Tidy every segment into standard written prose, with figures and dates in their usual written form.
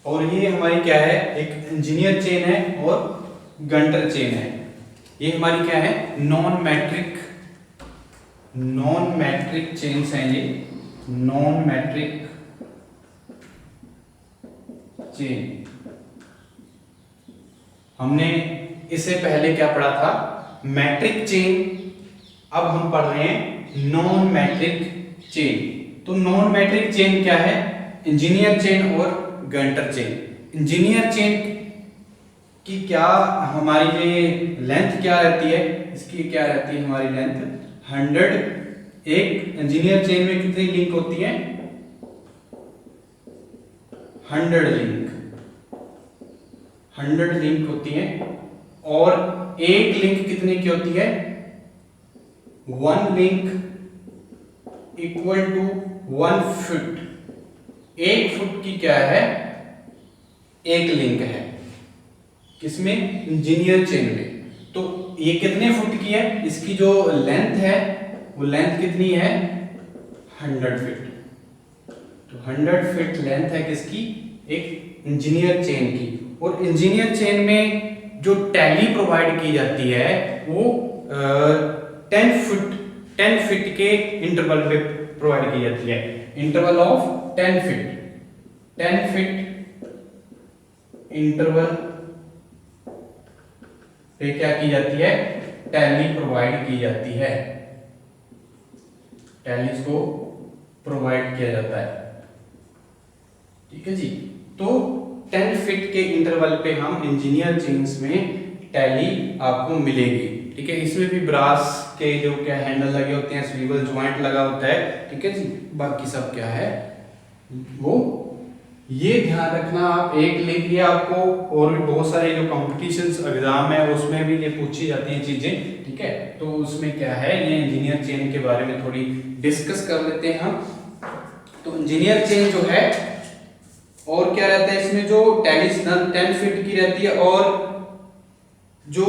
और ये हमारी क्या है, एक इंजीनियर चेन है और गंटर चेन है। ये हमारी क्या है, नॉन मैट्रिक चेन्स हैं। ये नॉन मैट्रिक चेन। हमने इससे पहले क्या पढ़ा था, मैट्रिक चेन। अब हम पढ़ रहे हैं नॉन मैट्रिक चेन। तो नॉन मैट्रिक चेन क्या है, इंजीनियर चेन और गंटर चेन। इंजीनियर चेन की क्या हमारी ये लेंथ क्या रहती है, इसकी क्या रहती है हमारी लेंथ 100। एक इंजीनियर चेन में कितनी लिंक होती है, 100 लिंक होती है। और एक लिंक कितने की होती है, 1 link equal to 1 foot. 1 foot की क्या है, एक लिंक है, किसमें, इंजीनियर चेन में। तो ये कितने फुट की है, इसकी जो लेंथ है वो लेंथ कितनी है, 100 फीट। तो 100 फीट लेंथ है किसकी, एक इंजीनियर चेन की। और इंजीनियर चेन में जो टैली प्रोवाइड की जाती है वो 10 फीट के इंटरवल पे प्रोवाइड की जाती है। इंटरवल ऑफ 10 फीट इंटरवल पे क्या की जाती है, टैली प्रोवाइड की जाती है। टैलीज को प्रोवाइड किया जाता है, ठीक है जी। तो 10 फीट के इंटरवल पे हम इंजीनियर चेन्स में टैली आपको मिलेगी, ठीक है। इसमें भी ब्रास के जो क्या हैंडल लगे होते हैं, स्वीवल जॉइंट लगा होता है, ठीक है जी। बाकी सब क्या है वो ये ध्यान रखना आप। एक लिंक ये आपको और भी बहुत सारे जो कॉम्पिटिशन्स एग्जाम है उसमें भी ये पूछी जाती हैं चीजें, ठीक है। तो उसमें क्या है, ये इंजीनियर चेन के बारे में थोड़ी डिस्कस कर लेते हैं हम। तो इंजीनियर चेन जो है, और क्या रहता है इसमें, जो टैली 10 फीट की रहती है। और जो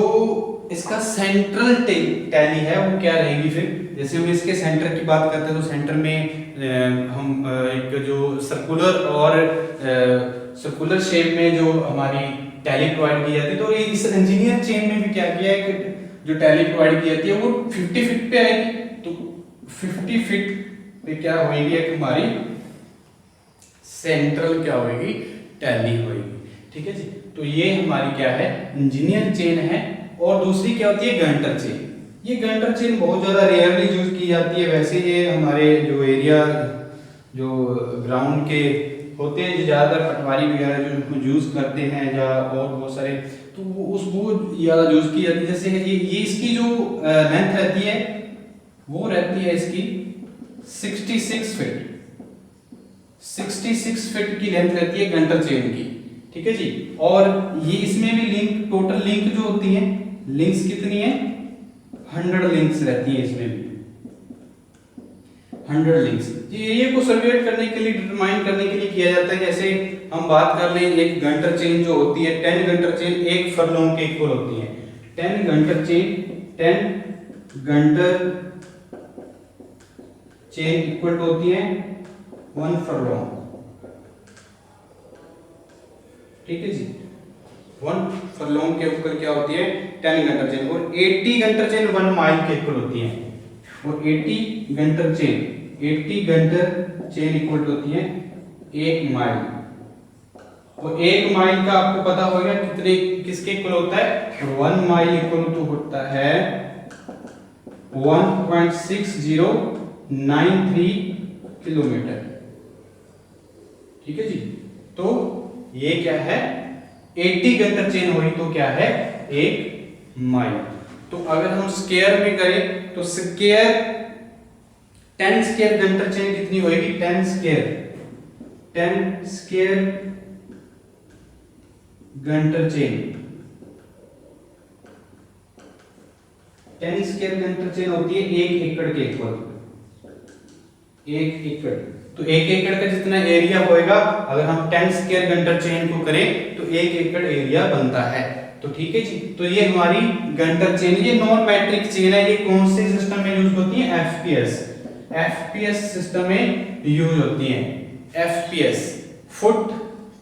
इसका सेंट्रल टैली है वो क्या रहेगी, फिर जैसे हम इसके सेंटर की बात करते हैं तो सेंटर में हम एक जो सर्कुलर शेप में जो हमारी टैली प्रोवाइड की जाती है। तो ये इस इंजीनियर चेन में भी क्या किया है कि जो टैली प्रोवाइड की जाती है वो 50 फीट पे आएगी। तो 50 फीट पे क्या होगी, एक हमारी सेंट्रल क्या होगी, टैली होगी, ठीक है जी। तो ये हमारी क्या है, इंजीनियर चेन है। और दूसरी क्या होती है, गंटर चेन। ये गंटर चेन बहुत ज्यादा रेयरली यूज की जाती है। वैसे ये हमारे जो एरिया जो ग्राउंड के होते हैं, जो ज्यादातर पटवारी वगैरह जो यूज करते हैं, या और बहुत सारे, तो वो ज्यादा यूज की जाती है। जैसे ये इसकी जो लेंथ रहती है वो रहती है इसकी 66 फीट। 66 फीट की लेंथ रहती है गंटर चेन की, ठीक है जी। और ये इसमें भी लिंक, टोटल लिंक जो होती है, लिंक्स कितनी है, 100 लिंक्स रहती है इसमें भी, 100 लिंक्स। ये एरिया को सर्वेट करने के लिए, डिटरमाइन करने के लिए किया जाता है। जैसे हम बात कर लें, एक गंटर चेन जो होती है, 10 गंटर चेन एक फरलोंग के इक्वल होती है। 10 गंटर चेन इक्वल होती है 1 फरलोंग, ठीक है जी। 1 फरलोंग के ऊपर क्या होती है, 10 गंटर चेन। और 80 गंटर चेन 1 माइल के इक्वल होती है। और 80 गंटर चेन इक्वल होती है 1 माइल। और 1 माइल का आपको पता होगा कितने, किसके इक्वल होता है, 1 माइल इक्वल टू होता है 1.6093 किलोमीटर, ठीक है जी। तो ये क्या है, 80 गंटर चेन हुई तो क्या है, 1 माइल। तो अगर हम स्क्वायर में करें तो 10 स्क्वायर गंटर चेन कितनी होगी, 10 square Günter chain, 10 square Günter chain होती है 1 एकड़ के इक्वल। 1 एकड़, तो 1 एकड़ का जितना एरिया होएगा, अगर हम 10 स्क्वायर गंटर चेन को करें तो 1 एकड़ एरिया बनता है। तो ठीक है जी। तो ये हमारी गंटर चेन, ये नॉन मैट्रिक चेन है। ये कौन से सिस्टम में यूज होती है, एफपीएस सिस्टम में यूज होती है। एफपीएस, फुट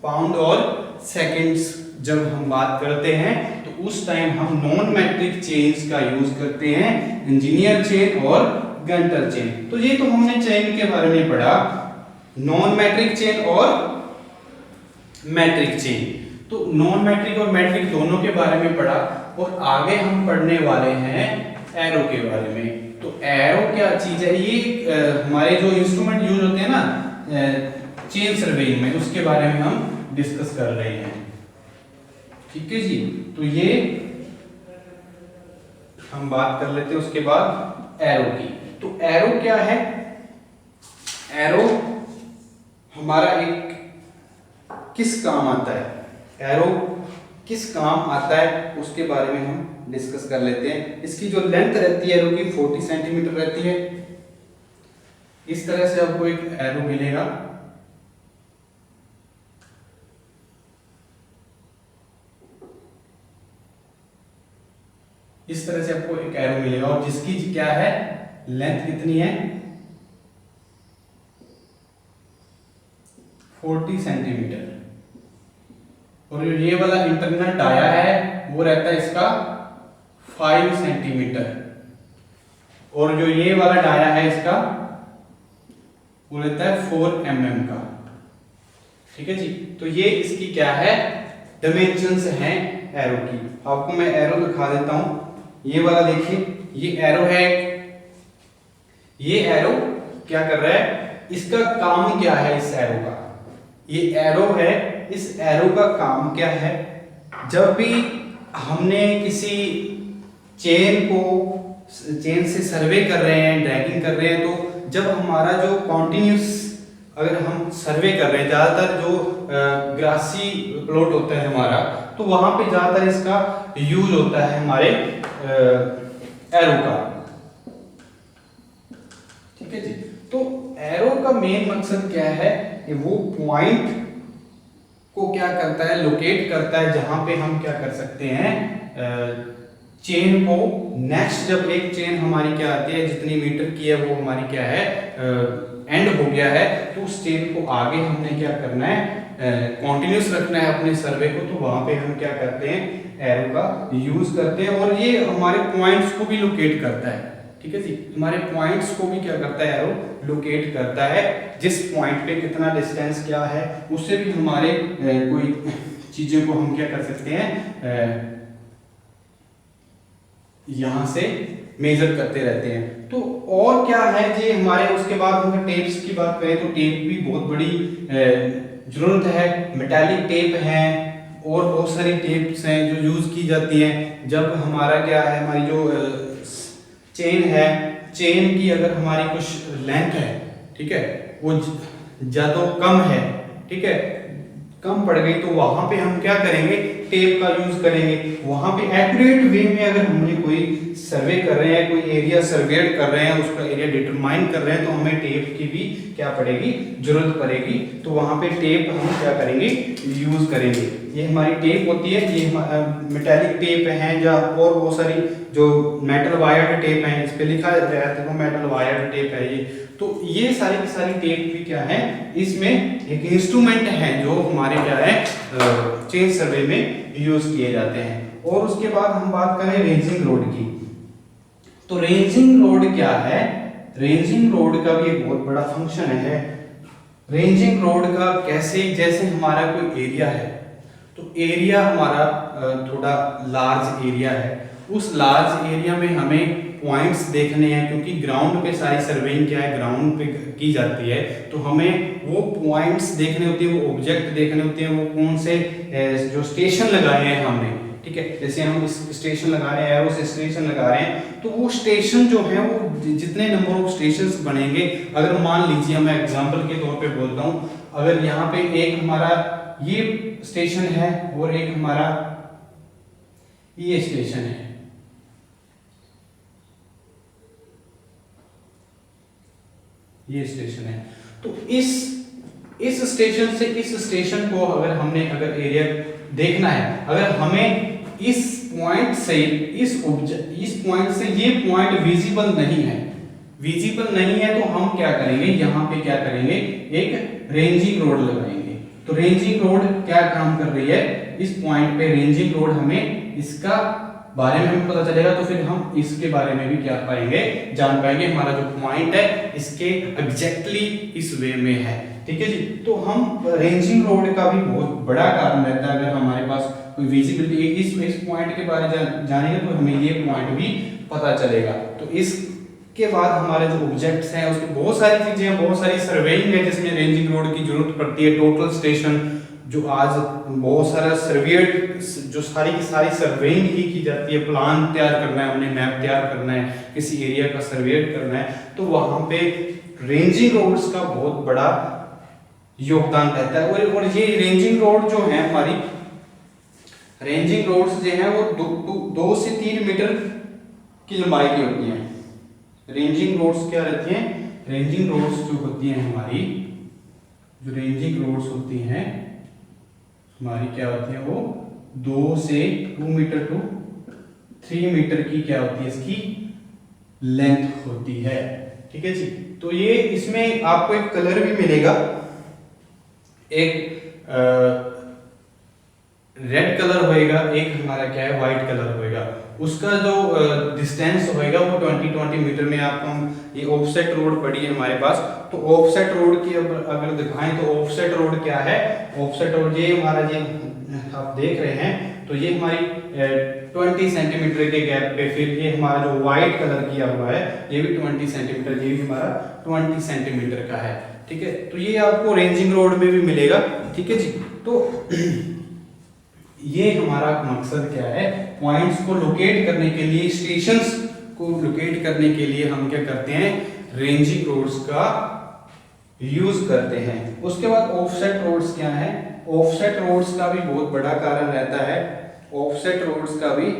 पाउंड और सेकंड्स जब हम बात करते हैं तो उस टाइम हम नॉन मैट्रिक चेन्स का यूज करते हैं, इंजीनियर चेन और गंटर चेन। तो ये तो हमने चेन के बारे में पढ़ा, नॉन मैट्रिक चेन और मैट्रिक चेन। तो नॉन मैट्रिक और मैट्रिक दोनों के बारे में पढ़ा और आगे हम पढ़ने वाले हैं एरो के बारे में। तो एरो क्या चीज है, ये हमारे जो इंस्ट्रूमेंट यूज होते हैं ना चेन सर्वेइंग में, उसके बारे में हम डिस्कस कर रहे हैं। ठीक है जी, तो ये हम बात कर लेते हैं उसके बाद एरो की। तो एरो क्या है, एरो हमारा एक किस काम आता है, एरो किस काम आता है उसके बारे में हम डिस्कस कर लेते हैं। इसकी जो लेंथ रहती है एरो की 40 सेंटीमीटर रहती है। इस तरह से आपको एक एरो मिलेगा, इस तरह से आपको एक एरो मिलेगा और जिसकी क्या है लेंथ कितनी है 40 सेंटीमीटर। और ये वाला इंटरनल डाया है वो रहता है इसका 5 सेंटीमीटर और जो ये वाला डाया है इसका वो रहता है 4 mm का। ठीक है जी, तो ये इसकी क्या है डायमेंशंस हैं एरो की। आपको मैं एरो दिखा देता हूं, ये वाला देखिए, ये एरो है, ये एरो क्या कर रहा है, इसका काम क्या है इस एरो का, ये एरो है, इस एरो का काम क्या है, जब भी हमने किसी चेन से सर्वे कर रहे हैं, ड्रैगिंग कर रहे हैं, तो जब हमारा जो कॉन्टिन्यूस अगर हम सर्वे कर रहे हैं, ज़्यादातर जो ग्रासी प्लॉट होता है हमारा, तो वहां पे ज़्यादातर इसका यूज होता है हमारे एरो का। ठीक है जी, तो एरो का मेन मकसद क्या है कि वो पॉइंट को क्या करता है, लोकेट करता है, जहां पे हम क्या कर सकते हैं चेन को नेक्स्ट, जब एक चेन हमारी क्या आती है जितनी मीटर की है वो हमारी क्या है एंड हो गया है, तो उस चेन को आगे हमने क्या करना है कॉन्टिन्यूस रखना है अपने सर्वे को, तो वहां पे हम क्या करते हैं एरो का यूज करते हैं और ये हमारे पॉइंट्स को भी लोकेट करता है। ठीक है जी, हमारे पॉइंट्स को भी क्या करता है एरो लोकेट करता है, जिस पॉइंट पे कितना डिस्टेंस क्या है उससे भी हमारे कोई चीजों को हम क्या कर सकते हैं यहां से मेजर करते रहते हैं। तो और क्या है जी हमारे, उसके बाद हम टेप्स की बात करें तो टेप भी बहुत बड़ी जरूरत है, मेटालिक टेप है और बहुत सारी टेप्स हैं जो यूज की जाती हैं जब हमारा क्या है, हमारी जो चेन है, चेन की अगर हमारी कुछ लेंथ है, ठीक है, वो ज्यादा कम है, ठीक है, कम पड़ गई, तो वहां पे हम क्या करेंगे टेप का यूज करेंगे। वहां पे एक्यूरेट वे में अगर हमने कोई सर्वे कर रहे हैं, कोई एरिया सर्वेड कर रहे हैं, उसका एरिया डिटरमाइन कर रहे हैं, तो हमें टेप की भी क्या पड़ेगी जरूरत पड़ेगी, तो वहां पे टेप हम क्या करेंगे यूज करेंगे। ये हमारी टेप होती है, ये मेटालिक टेप है या और बहुत सारी जो मेटल वायर्ड टेप है, इस पे लिखा रहता है देखो मेटल वायर्ड टेप है ये, तो ये सारी की सारी टेप भी क्या है, इसमें एक इंस्ट्रूमेंट है जो हमारे क्या है चेन सर्वे में यूज किए जाते हैं। और उसके बाद हम बात करें रेंजिंग रोड की, तो रेंजिंग रोड क्या है, रेंजिंग रोड का भी एक बहुत बड़ा फंक्शन है। रेंजिंग रोड का कैसे, जैसे हमारा कोई एरिया है, तो एरिया हमारा थोड़ा लार्ज एरिया है, उस लार्ज एरिया में हमें पॉइंट्स देखने हैं, क्योंकि ग्राउंड पे सारी सर्वेइंग क्या है ग्राउंड पे की जाती है, तो हमें वो पॉइंट्स देखने होते हैं, वो ऑब्जेक्ट देखने होते हैं, वो कौन से जो स्टेशन लगाए हैं हमने, ठीक है, जैसे हम इस स्टेशन लगा रहे हैं, एरो से स्टेशन लगा रहे हैं, तो वो स्टेशन जो है वो जितने नंबर ऑफ स्टेशंस बनेंगे, अगर मान लीजिए मैं एग्जांपल के तौर पे बोलता हूं, अगर यहाँ पे एक हमारा ये स्टेशन है और एक हमारा ये स्टेशन है, ये स्टेशन है, तो इस स्टेशन से इस स्टेशन को अगर एरिया देखना है, अगर हमें इस पॉइंट से इस पॉइंट से ये पॉइंट विजिबल नहीं है, तो हम क्या करेंगे, यहाँ पे क्या करेंगे एक रेंजिंग रोड लगाएंगे। तो रेंजिंग रोड क्या काम कर रही है, इस पॉइंट पे रेंजिंग रोड हमें इसका बारे में हमें पता चलेगा, तो फिर हम इसके बारे में भी क्या पाएंगे, जान पाएंगे हमारा जो पॉइंट है इसके एग्जैक्टली इस वे में है। ठीक है जी। तो हम रेंजिंग रोड का भी बहुत बड़ा कारण रहता है, अगर हमारे पास कोई विजिबिलिटी इस पॉइंट के बारे में जानेंगे तो हमें ये पॉइंट भी पता चलेगा। तो इसके बाद हमारे जो ऑब्जेक्ट्स हैं उसकी बहुत सारी चीजें हैं, बहुत सारी सर्वेइंग है जिसमें रेंजिंग रोड की जरूरत पड़ती है। टोटल स्टेशन जो आज बहुत सारा सर्वेयर जो सारी की सारी सर्वेइंग ही की जाती है, प्लान तैयार करना है, हमने मैप तैयार करना है, किसी एरिया का सर्वे करना है, तो वहां पे रेंजिंग रोड्स का बहुत बड़ा योगदान रहता है। और ये रेंजिंग रोड जो है हमारी रेंजिंग रोड्स जो है वो 2 से 3 मीटर की लंबाई की होती हैं। रेंजिंग रोड्स क्या रहती हैं, रेंजिंग रोड्स जो होती हैं हमारी, जो रेंजिंग रोड्स होती हैं हमारी क्या होती है, वो 2 से 2 मीटर टू 3 मीटर की क्या होती है, इसकी लेंथ होती है। ठीक है जी। तो ये इसमें आपको एक कलर भी मिलेगा, एक रेड कलर होएगा, एक हमारा क्या है व्हाइट कलर होएगा। उसका जो डिस्टेंस होएगा वो 20 मीटर में आपको हम ये ऑफसेट रोड पड़ी है हमारे पास, तो ऑफसेट रोड की अगर दिखाएं तो ऑफसेट रोड क्या है, ऑफसेट रोड ये हमारा ये आप देख रहे हैं, तो ये हमारी 20 सेंटीमीटर के गैप पे, फिर ये हमारा जो व्हाइट कलर किया हुआ है ये भी 20 सेंटीमीटर, ये भी हमारा 20 सेंटीमीटर का है। ठीक है। तो ये आपको रेंजिंग रोड में भी मिलेगा। ठीक है जी। तो ये हमारा मकसद क्या है, पॉइंट्स को लोकेट करने के लिए, स्टेशंस को लोकेट करने के लिए हम क्या करते हैं, रेंजिंग रोड्स का यूज करते हैं। उसके बाद ऑफसेट रोड्स क्या है, ऑफसेट रोड्स का भी बहुत बड़ा कारण रहता है। ऑफसेट रोड्स का भी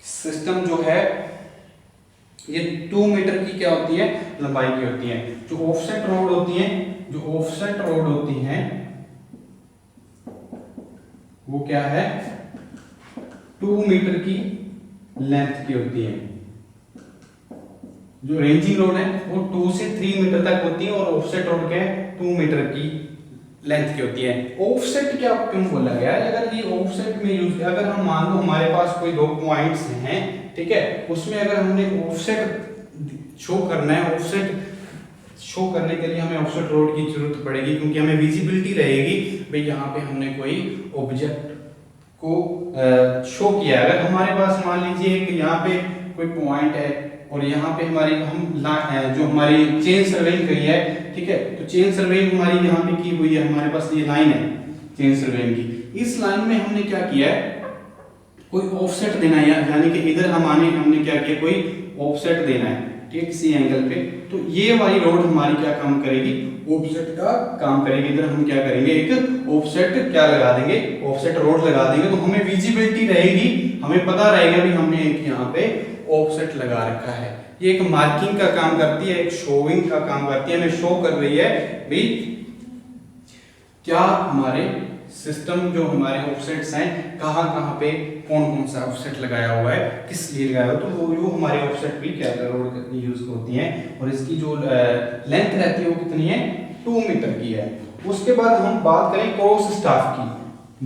सिस्टम जो है ये 2 मीटर की क्या होती है, लंबाई की होती है। जो ऑफसेट रोड होती है, जो ऑफसेट रोड होती हैं वो क्या है, 2 मीटर की लेंथ की होती है। जो रेंजिंग रोड है वो 2 से 3 मीटर तक होती है, और ऑफसेट रोड क्या है 2 मीटर की लेंथ की होती है। ऑफसेट क्या क्यों बोला गया है, अगर ये ऑफसेट में यूज, अगर हम मान लो हमारे पास कोई 2 पॉइंट्स हैं, ठीक है, उसमें अगर हमने ऑफसेट शो करना है, ऑफसेट शो करने के लिए हमें ऑफसेट रोड की जरूरत पड़ेगी, क्योंकि हमें विजिबिलिटी रहेगी भाई यहाँ पे हमने कोई ऑब्जेक्ट को शो किया है। अगर हमारे पास मान लीजिए कि यहाँ पे कोई पॉइंट है और यहाँ पे हमारी जो हमारी चेन सर्वेइंग करी है, ठीक है, तो चेन सर्वेइंग हमारी यहाँ पे की हुई है, हमारे पास ये लाइन है चेन सर्वेइंग की। इस लाइन में हमने क्या किया है, कोई ऑफसेट देना है, यानी कि इधर हमने क्या किया, कोई ऑफसेट देना है, ठीक है, किसी एंगल पे। तो ये वाली रोड हमारी क्या काम करेगी, ऑफसेट का काम करेगी। इधर हम क्या करेंगे, एक ऑफसेट क्या लगा देंगे, ऑफसेट रोड लगा देंगे, तो हमें विजिबिलिटी रहेगी, हमें पता रहेगा भी हमने एक यहाँ पे ऑफसेट लगा रखा है। ये एक मार्किंग का काम करती है, एक शोइंग का काम करती है, हमें शो कर रही है भाई क्या हमारे सिस्टम जो हमारे ऑफसेट्स हैं कहाँ कहाँ पे कौन कौन सा ऑफसेट लगाया हुआ है, किस लिए लगाया हुआ है, तो वो हमारे ऑफसेट भी क्या रोड कितनी यूज होती हैं, और इसकी जो लेंथ रहती है वो कितनी है, 2 मीटर की है। उसके बाद हम बात करें क्रॉस स्टाफ की।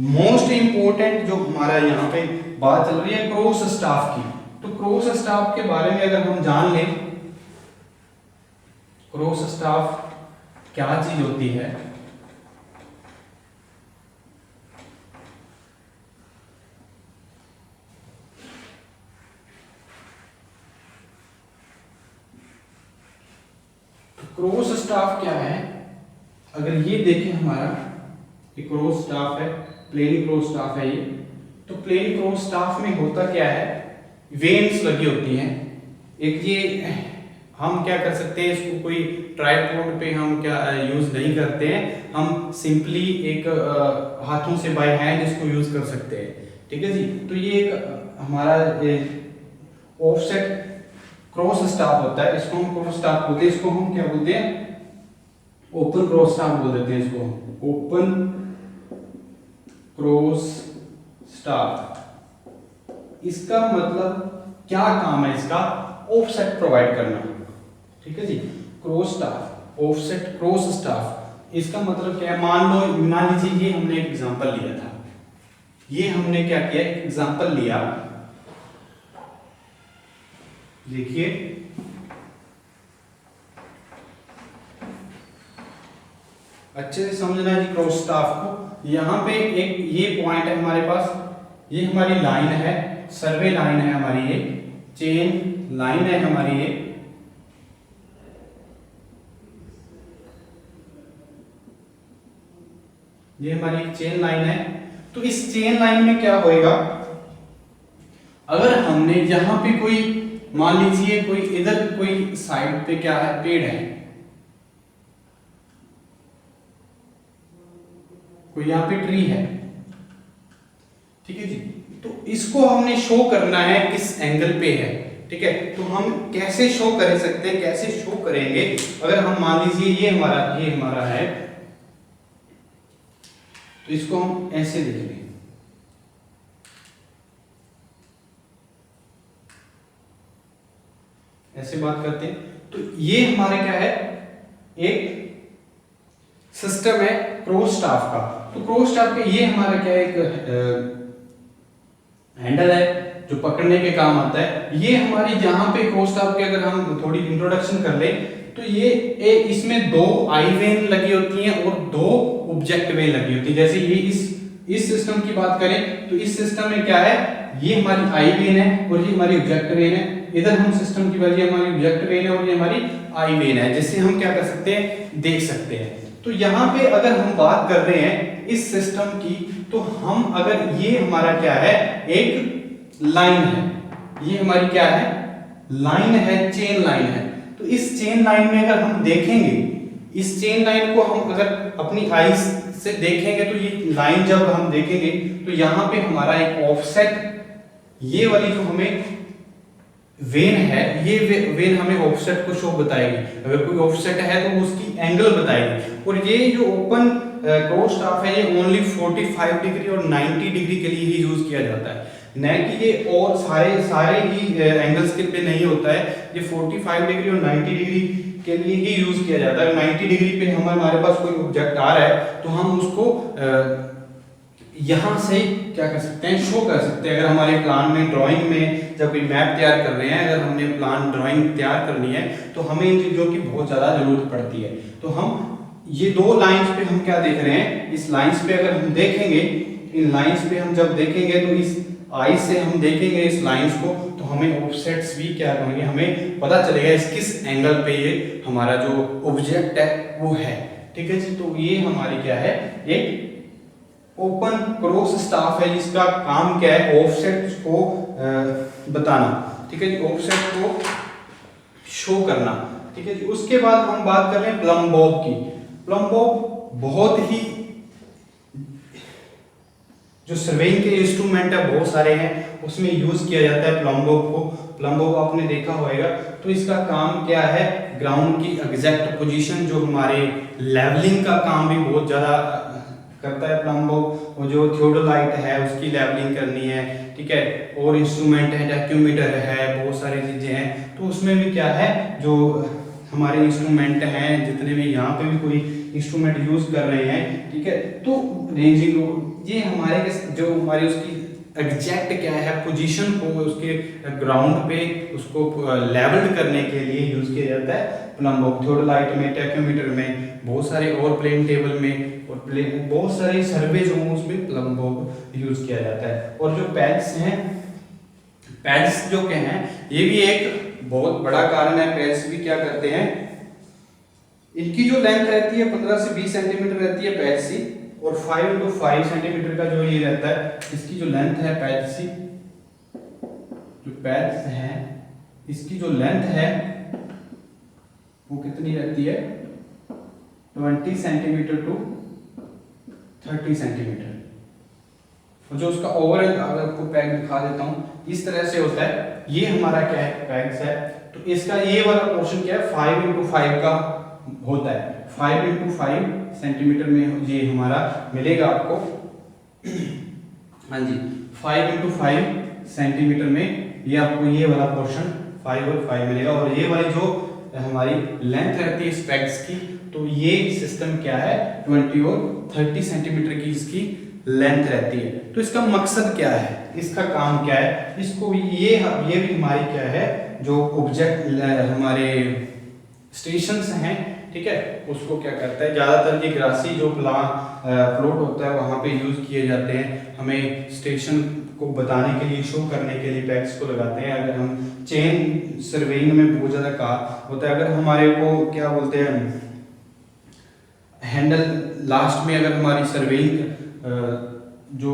मोस्ट इंपोर्टेंट जो हमारा यहाँ पे बात चल रही है क्रॉस स्टाफ की। तो क्रॉस स्टाफ के बारे में अगर हम जान लें, क्रॉस स्टाफ क्या चीज होती है, क्रॉस स्टाफ क्या है, अगर ये देखें हमारा ये क्रॉस स्टाफ है, प्लेन क्रॉस स्टाफ है ये। तो प्लेन क्रॉस स्टाफ में होता क्या है, वेन्स लगी होती हैं। एक ये हम क्या कर सकते हैं, इसको कोई ट्राइपॉड पे हम क्या यूज नहीं करते हैं, हम सिंपली एक हाथों से बाय हैंड इसको यूज कर सकते हैं। ठीक है जी। तो ये एक हमारा ऑफसेट क्रॉस स्टाफ होता है, इसको हम क्रॉस स्टाफ बोलते हैं, इसको हम क्या बोलते हैं, ओपन क्रॉस स्टाफ बोल देते हैं, इसको ओपन क्रॉस स्टाफ। इसका मतलब क्या काम है इसका, ऑफसेट प्रोवाइड करना। ठीक है जी। Cross staff, offset cross staff, इसका मतलब क्या है, मान लीजिए ये हमने एक एग्जांपल लिया था, ये हमने क्या किया, एग्जांपल लिया, देखिए अच्छे से समझना है जी क्रॉस स्टाफ को। यहाँ पे एक ये पॉइंट है हमारे पास, ये हमारी लाइन है, सर्वे लाइन है हमारी, ये चेन लाइन है हमारी, ये हमारी एक चेन लाइन है। तो इस चेन लाइन में क्या होएगा, अगर हमने यहां पे कोई, मान लीजिए कोई इधर कोई साइड पे क्या है, पेड़ है, कोई यहाँ पे ट्री है, ठीक है जी, तो इसको हमने शो करना है किस एंगल पे है, ठीक है। तो हम कैसे शो कर सकते हैं, कैसे शो करेंगे, अगर हम मान लीजिए ये हमारा है, तो इसको हम ऐसे लिख लें, ऐसे बात करते हैं। तो ये हमारे क्या है, एक सिस्टम है क्रॉस स्टाफ का। तो क्रॉस स्टाफ के ये हमारा क्या है, एक हैंडल है जो पकड़ने के काम आता है। ये हमारी जहां पे क्रॉस स्टाफ के अगर हम थोड़ी इंट्रोडक्शन कर ले, तो ये इसमें दो आई वेन लगी होती हैं और दो ऑब्जेक्ट वेन लगी होती है। जैसे ये इस सिस्टम की बात करें तो इस सिस्टम में क्या है, ये हमारी आई वेन है और ये हमारी ऑब्जेक्ट वेन है। इधर हम सिस्टम की बात, ये हमारी ऑब्जेक्ट वेन है और ये हमारी आई वेन है, जिससे हम क्या कर सकते हैं, देख सकते हैं। तो यहाँ पे अगर हम बात कर रहे हैं इस सिस्टम की, तो हम अगर ये हमारा क्या है, एक लाइन है, ये हमारी क्या है, लाइन है, चेन लाइन है। तो इस चेन लाइन में अगर हम देखेंगे, इस चेन लाइन को हम अगर अपनी आईज से देखेंगे, तो ये लाइन जब हम देखेंगे तो यहाँ पे हमारा एक ऑफसेट, ये वाली जो हमें वेन है, ये वेन हमें ऑफसेट को शो बताएगी। अगर कोई ऑफसेट है तो उसकी एंगल बताएगी। और ये जो ओपन क्रॉस स्टाफ है, ये ओनली 45 डिग्री और 90 डिग्री के लिए ही यूज किया जाता है, न कि ये और सारे ही एंगल्स के पे नहीं होता है। ये 45 डिग्री और 90 डिग्री के लिए ही यूज किया जाता है। 90 डिग्री पे हमारे पास कोई ऑब्जेक्ट आ रहा है तो हम उसको यहाँ से क्या कर सकते हैं, शो कर सकते हैं। अगर हमारे प्लान में, ड्राइंग में जब कोई मैप तैयार कर रहे हैं, अगर हमने प्लान ड्राइंग तैयार करनी है, तो हमें इन चीज़ों की बहुत ज़्यादा जरूरत पड़ती है। तो हम ये दो लाइंस पे हम क्या देख रहे हैं, इस लाइंस पे अगर हम देखेंगे, इन लाइंस पे हम जब देखेंगे तो इस आई से हम देखेंगे इस लाइंस को, तो हमें ऑफसेट्स भी क्या करेंगे, हमें पता चलेगा इस किस एंगल पे ये हमारा जो ऑब्जेक्ट है वो है, ठीक है जी। तो ये हमारी क्या है, एक ओपन क्रॉस स्टाफ है, जिसका काम क्या है, ऑफसेट को बताना, ठीक है जी, ऑफसेट को शो करना, ठीक है जी। उसके बाद हम बात कर रहे हैं प्लम बॉब की। प्लम बॉब बहुत ही, जो सर्वेइंग के इंस्ट्रूमेंट है बहुत सारे हैं, उसमें यूज किया जाता है प्लम बॉब को। प्लम बॉब आपने देखा होगा। तो इसका काम क्या है, ग्राउंड की एग्जैक्ट पोजीशन, जो हमारे लेवलिंग का काम भी बहुत ज्यादा करता है प्लम बॉब। और जो थियोडोलाइट है उसकी लेवलिंग करनी है, ठीक है। और इंस्ट्रूमेंट है, टैक्यूमीटर है, बहुत सारी चीजें हैं। तो उसमें भी क्या है, जो हमारे इंस्ट्रूमेंट हैं, जितने भी यहाँ पे भी कोई इंस्ट्रूमेंट यूज कर रहे हैं, ठीक है। तो रेंजिंग, ये हमारे जो हमारी उसकी एग्जैक्ट क्या है पोजीशन को, उसके ग्राउंड पे उसको लेवल्ड करने के लिए यूज किया जाता है प्लम बॉब। थियोडोलाइट में, टैक्यूमीटर में, बहुत सारे और प्लेन टेबल में और बहुत सारे सर्वे जोन्स में प्लम बॉब यूज किया जाता है। और जो पैड्स हैं, पैड्स जो क्या हैं, ये भी एक बहुत बड़ा कारण है। पैड्स भी क्या करते हैं, इनकी जो लेंथ रहती है 15 से 20 सेंटीमीटर रहती है पैड्स की, और 5 into 5 सेंटीमीटर का जो ये रहता है, इसकी जो लेंथ है पैड्स की, जो पैड्स है इसकी जो लेंथ है वो कितनी रहती है, 20 सेंटीमीटर टू 30 सेंटीमीटर। और जो उसका ओवरऑल, अगर आपको पैग दिखा देता हूं, इस तरह से होता है। ये हमारा क्या है, पैग्स है। तो इसका ये वाला पोर्शन क्या है, 5 into 5 का होता है। 5 into 5 सेंटीमीटर में ये हमारा मिलेगा आपको, हाँ जी, 5 into 5 सेंटीमीटर में ये आपको ये वाला पोर्शन 5 और 5 मिलेगा। और ये वाली जो हमारी लेंथ रहती है इस पैग्स की, तो ये सिस्टम क्या है, 20 और 30 सेंटीमीटर की इसकी लेंथ रहती है। तो इसका मकसद क्या है, इसका काम क्या है, इसको ये भी हमारी क्या है, जो ऑब्जेक्ट हमारे स्टेशंस हैं, ठीक है, उसको क्या करता है, ज़्यादातर ये ग्रासी जो प्लॉट होता है वहाँ पे यूज़ किए जाते हैं। हमें स्टेशन को बताने के लिए, शो करने के लिए पैक्स को लगाते हैं। अगर हम चेन सर्वेइंग में बहुत ज़्यादा कहा होता है, अगर हमारे को क्या बोलते हैं, हैंडल लास्ट में, अगर हमारी सर्वेइंग जो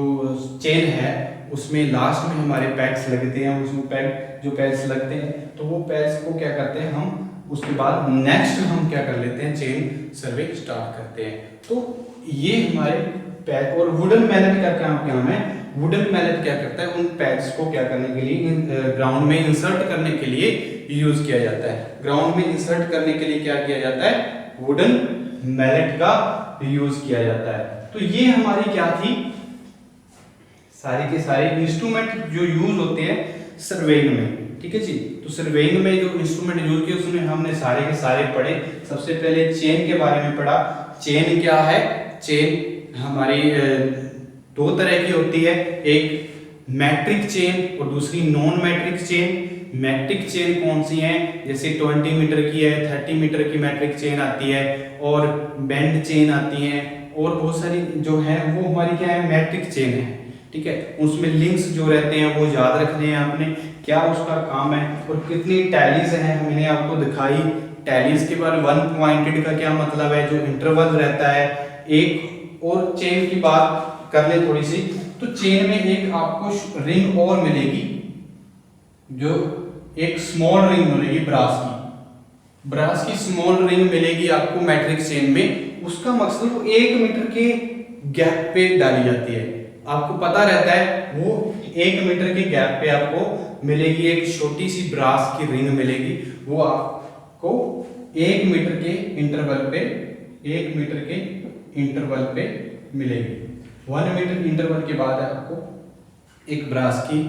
चेन है उसमें लास्ट में हमारे पैक्स लगते हैं, उसमें पैक्स लगते हैं, तो वो पैक्स को क्या करते हैं हम, उसके बाद नेक्स्ट हम क्या कर लेते हैं, चेन सर्वे स्टार्ट करते हैं। तो ये हमारे पैक, और वुडन मैलेट का काम है। वुडन मैलेट क्या करता है, उन पैक्स को क्या करने के लिए, ग्राउंड में इंसर्ट करने के लिए यूज किया जाता है। ग्राउंड में इंसर्ट करने के लिए क्या किया जाता है, वुडन मैलेट का यूज किया जाता है। तो ये हमारी क्या थी, सारे के सारे इंस्ट्रूमेंट जो यूज होते हैं सर्वेइंग में, ठीक है जी। तो सर्वेइंग में जो इंस्ट्रूमेंट यूज किए उसमें हमने सारे के सारे पढ़े। सबसे पहले चेन के बारे में पढ़ा। चेन क्या है, चेन हमारी दो तरह की होती है, एक मैट्रिक चेन और दूसरी non metric chain. Metric chain कौन सी है, जैसे 20 मीटर की है, 30 मीटर की मैट्रिक चेन आती है, और बेंड चेन आती है, और बहुत सारी जो है वो हमारी क्या है, मैट्रिक चेन है, ठीक है। उसमें लिंक्स जो रहते हैं वो याद रखने हैं आपने, क्या उसका काम है, और कितनी टैलीज हैं मैंने आपको दिखाई। टैलीज के बाद 1 पॉइंटेड का क्या मतलब है, जो इंटरवल रहता है। एक और चेन की बात कर ले थोड़ी सी, तो चेन में एक आपको रिंग और मिलेगी, जो एक स्मॉल रिंग मिलेगी ब्रास की स्मॉल रिंग मिलेगी आपको मैट्रिक चेन में। उसका मकसद वो 1 मीटर के गैप पे डाली जाती है। आपको पता रहता है वो 1 मीटर के गैप पे आपको मिलेगी, एक छोटी सी ब्रास की रिंग मिलेगी, वो आपको 1 मीटर के इंटरवल पे, 1 मीटर के इंटरवल पे मिलेगी। 1 मीटर इंटरवल के बाद आपको एक ब्रास की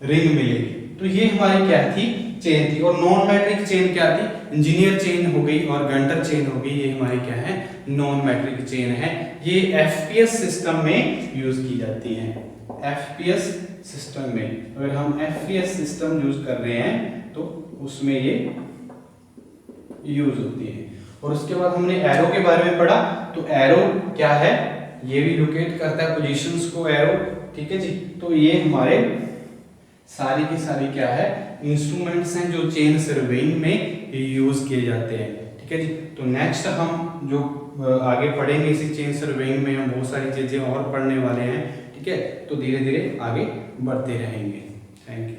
रिंग मिलेगी। तो ये हमारी क्या थी, चेन थी। और नॉन मैट्रिक चेन क्या थी, इंजीनियर चेन हो गई और गंटर चेन हो गई, ये हमारी क्या है, नॉन मैट्रिक चेन है। ये एफपीएस सिस्टम में यूज की जाती है। एफपीएस सिस्टम में, अगर हम एफपीएस सिस्टम यूज कर रहे हैं तो उसमें ये यूज होती है। और उसके बाद हमने एरो के बारे में पढ़ा। तो एरो क्या है, ये भी लोकेट करता है पोजीशंस को, एरो, ठीक है जी। तो ये हमारे सारी की सारी क्या है, इंस्ट्रूमेंट्स हैं जो चेन सर्वेइंग में यूज किए जाते हैं, ठीक है जी। तो नेक्स्ट हम जो आगे पढ़ेंगे इसी चेन सर्वेइंग में, हम बहुत सारी चीजें और पढ़ने वाले हैं, ठीक है। तो धीरे धीरे आगे बढ़ते रहेंगे। Thank you.